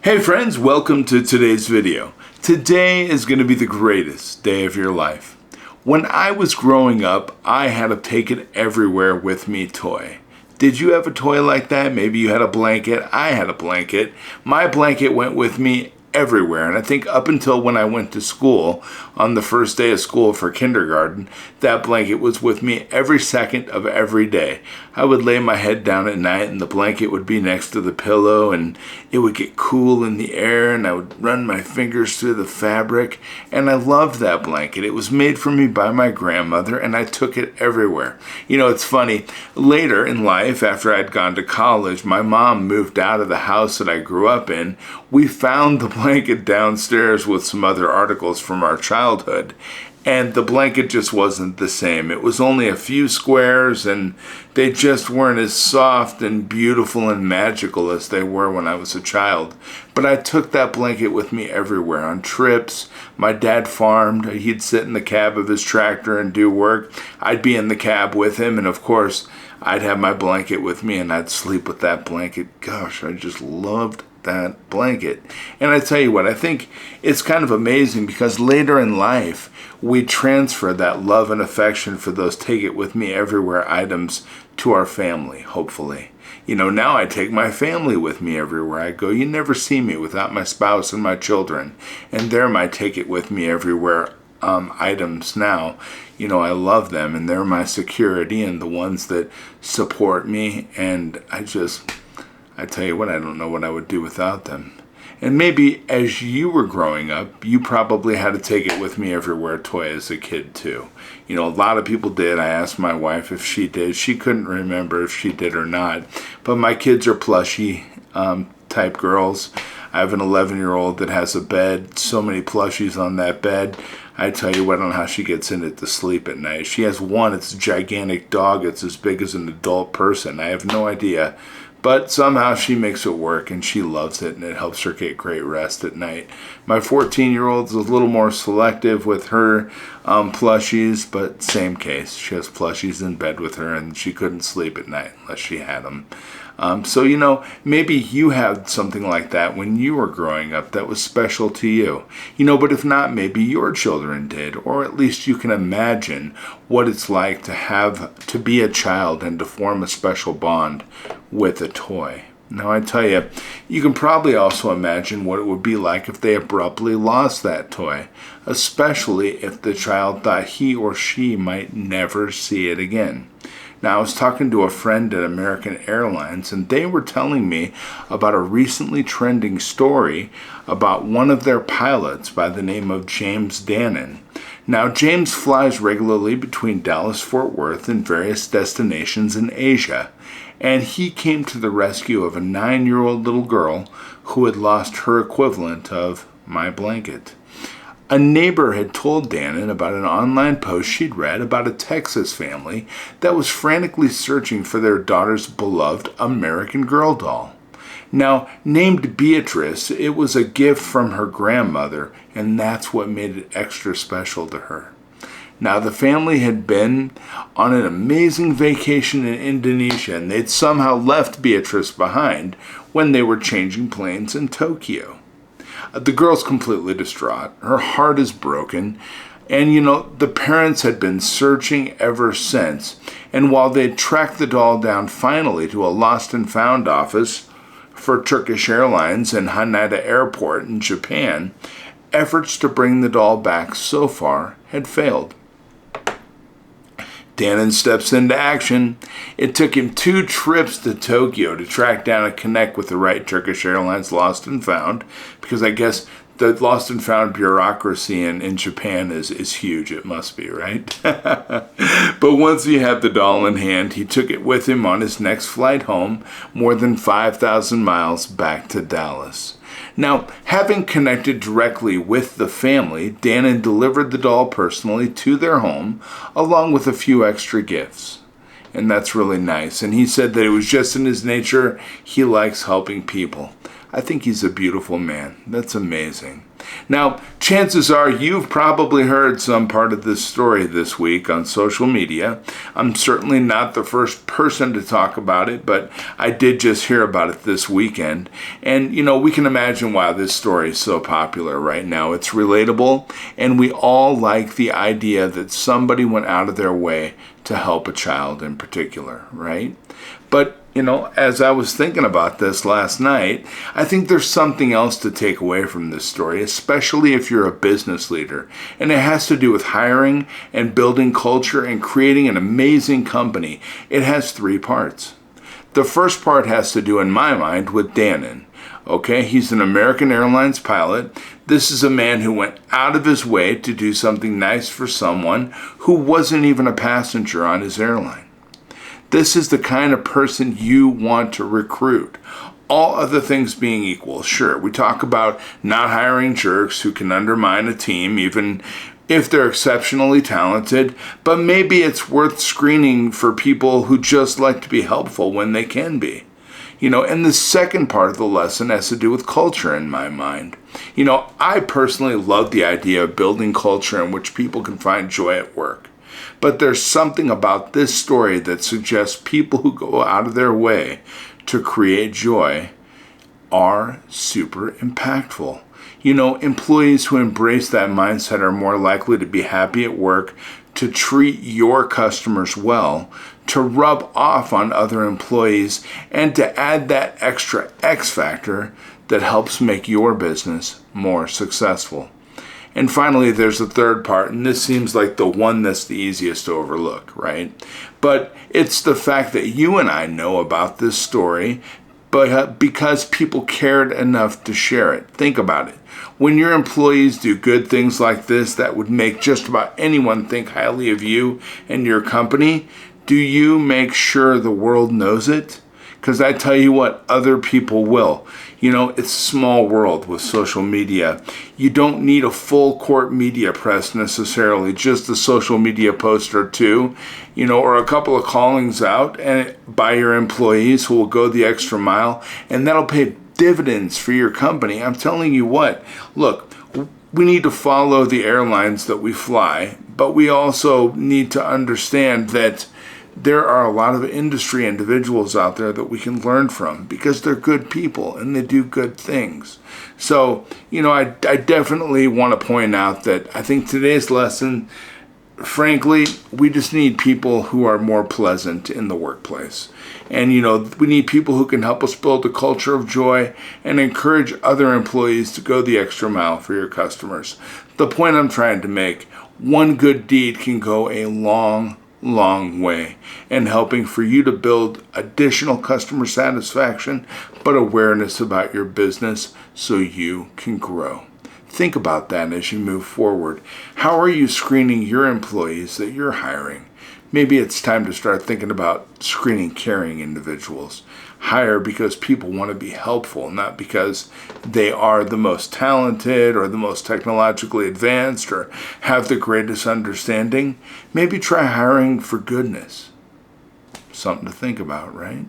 Hey friends, welcome to today's video. Today is going to be the greatest day of your life. When I was growing up, I had a take it everywhere with me toy. Did you have a toy like that? Maybe you had a blanket. I had a blanket. My blanket went with me everywhere, and I think up until when I went to school on the first day of school for kindergarten, that blanket was with me every second of every day. I would lay my head down at night and the blanket would be next to the pillow and it would get cool in the air and I would run my fingers through the fabric, and I loved that blanket. It was made for me by my grandmother and I took it everywhere. You know, it's funny, later in life after I'd gone to college, my mom moved out of the house that I grew up in. We found the blanket downstairs with some other articles from our childhood, and the blanket just wasn't the same. It was only a few squares and they just weren't as soft and beautiful and magical as they were when I was a child. But I took that blanket with me everywhere, on trips. My dad farmed. He'd sit in the cab of his tractor and do work. I'd be in the cab with him, and of course I'd have my blanket with me and I'd sleep with that blanket. Gosh, I just loved that blanket. And I tell you what, I think it's kind of amazing because later in life we transfer that love and affection for those take it with me everywhere items to our family, hopefully. You know, now I take my family with me everywhere I go. You never see me without my spouse and my children, and they're my take it with me everywhere items now. You know, I love them and they're my security and the ones that support me, and I tell you what, I don't know what I would do without them. And maybe as you were growing up, you probably had to take it with me everywhere toy as a kid too. You know, a lot of people did. I asked my wife if she did. She couldn't remember if she did or not. But my kids are plushy type girls. I have an 11-year-old that has a bed, so many plushies on that bed. I tell you what, I don't know how she gets in it to sleep at night. She has one, it's a gigantic dog. It's as big as an adult person. I have no idea. But somehow she makes it work and she loves it and it helps her get great rest at night. My 14-year-old is a little more selective with her plushies, but same case. She has plushies in bed with her and she couldn't sleep at night unless she had them. So, you know, maybe you had something like that when you were growing up that was special to you. You know, but if not, maybe your children did, or at least you can imagine what it's like to be a child and to form a special bond with a toy. Now, I tell you, you can probably also imagine what it would be like if they abruptly lost that toy, especially if the child thought he or she might never see it again. Now, I was talking to a friend at American Airlines, and they were telling me about a recently trending story about one of their pilots by the name of James Danen. Now, James flies regularly between Dallas-Fort Worth and various destinations in Asia, and he came to the rescue of a 9-year-old little girl who had lost her equivalent of my blanket. A neighbor had told Danen about an online post she'd read about a Texas family that was frantically searching for their daughter's beloved American Girl doll. Now, named Beatrice, it was a gift from her grandmother, and that's what made it extra special to her. Now, the family had been on an amazing vacation in Indonesia, and they'd somehow left Beatrice behind when they were changing planes in Tokyo. The girl's completely distraught. Her heart is broken. And, you know, the parents had been searching ever since. And while they'd tracked the doll down finally to a lost and found office for Turkish Airlines in Haneda Airport in Japan, efforts to bring the doll back so far had failed. Danen steps into action. It took him 2 trips to Tokyo to track down and connect with the right Turkish Airlines lost and found, because I guess the lost and found bureaucracy in Japan is huge. It must be, right? But once he had the doll in hand, he took it with him on his next flight home, more than 5,000 miles back to Dallas. Now, having connected directly with the family, Danen delivered the doll personally to their home, along with a few extra gifts. And that's really nice. And he said that it was just in his nature. He likes helping people. I think he's a beautiful man. That's amazing. Now, chances are you've probably heard some part of this story this week on social media. I'm certainly not the first person to talk about it, but I did just hear about it this weekend. And, we can imagine why this story is so popular right now. It's relatable, and we all like the idea that somebody went out of their way to help a child in particular, right? But as I was thinking about this last night, I think there's something else to take away from this story, especially if you're a business leader. And it has to do with hiring and building culture and creating an amazing company. It has 3 parts. The first part has to do, in my mind, with Danen. Okay, he's an American Airlines pilot. This is a man who went out of his way to do something nice for someone who wasn't even a passenger on his airline. This is the kind of person you want to recruit. All other things being equal, sure, we talk about not hiring jerks who can undermine a team, even if they're exceptionally talented, but maybe it's worth screening for people who just like to be helpful when they can be. And the second part of the lesson has to do with culture in my mind. I personally love the idea of building culture in which people can find joy at work. But there's something about this story that suggests people who go out of their way to create joy are super impactful. Employees who embrace that mindset are more likely to be happy at work, to treat your customers well, to rub off on other employees, and to add that extra X factor that helps make your business more successful. And finally, there's a third part, and this seems like the one that's the easiest to overlook, right? But it's the fact that you and I know about this story, but because people cared enough to share it. Think about it. When your employees do good things like this that would make just about anyone think highly of you and your company, do you make sure the world knows it? Because I tell you what, other people will. It's a small world with social media. You don't need a full court media press necessarily, just a social media post or two, or a couple of callings out and by your employees who will go the extra mile, and that'll pay dividends for your company. I'm telling you what, look, we need to follow the airlines that we fly, but we also need to understand that there are a lot of industry individuals out there that we can learn from because they're good people and they do good things. So, I definitely want to point out that I think today's lesson, frankly, we just need people who are more pleasant in the workplace. And, we need people who can help us build a culture of joy and encourage other employees to go the extra mile for your customers. The point I'm trying to make, one good deed can go a long way in helping for you to build additional customer satisfaction, but awareness about your business so you can grow. Think about that as you move forward. How are you screening your employees that you're hiring? Maybe it's time to start thinking about screening caring individuals. Hire because people want to be helpful, not because they are the most talented or the most technologically advanced or have the greatest understanding. Maybe try hiring for goodness. Something to think about, right?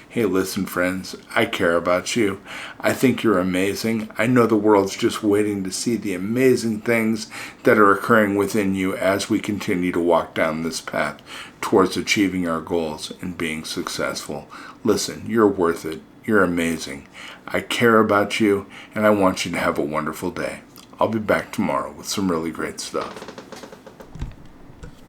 Hey, listen, friends, I care about you. I think you're amazing. I know the world's just waiting to see the amazing things that are occurring within you as we continue to walk down this path towards achieving our goals and being successful. Listen, you're worth it. You're amazing. I care about you, and I want you to have a wonderful day. I'll be back tomorrow with some really great stuff.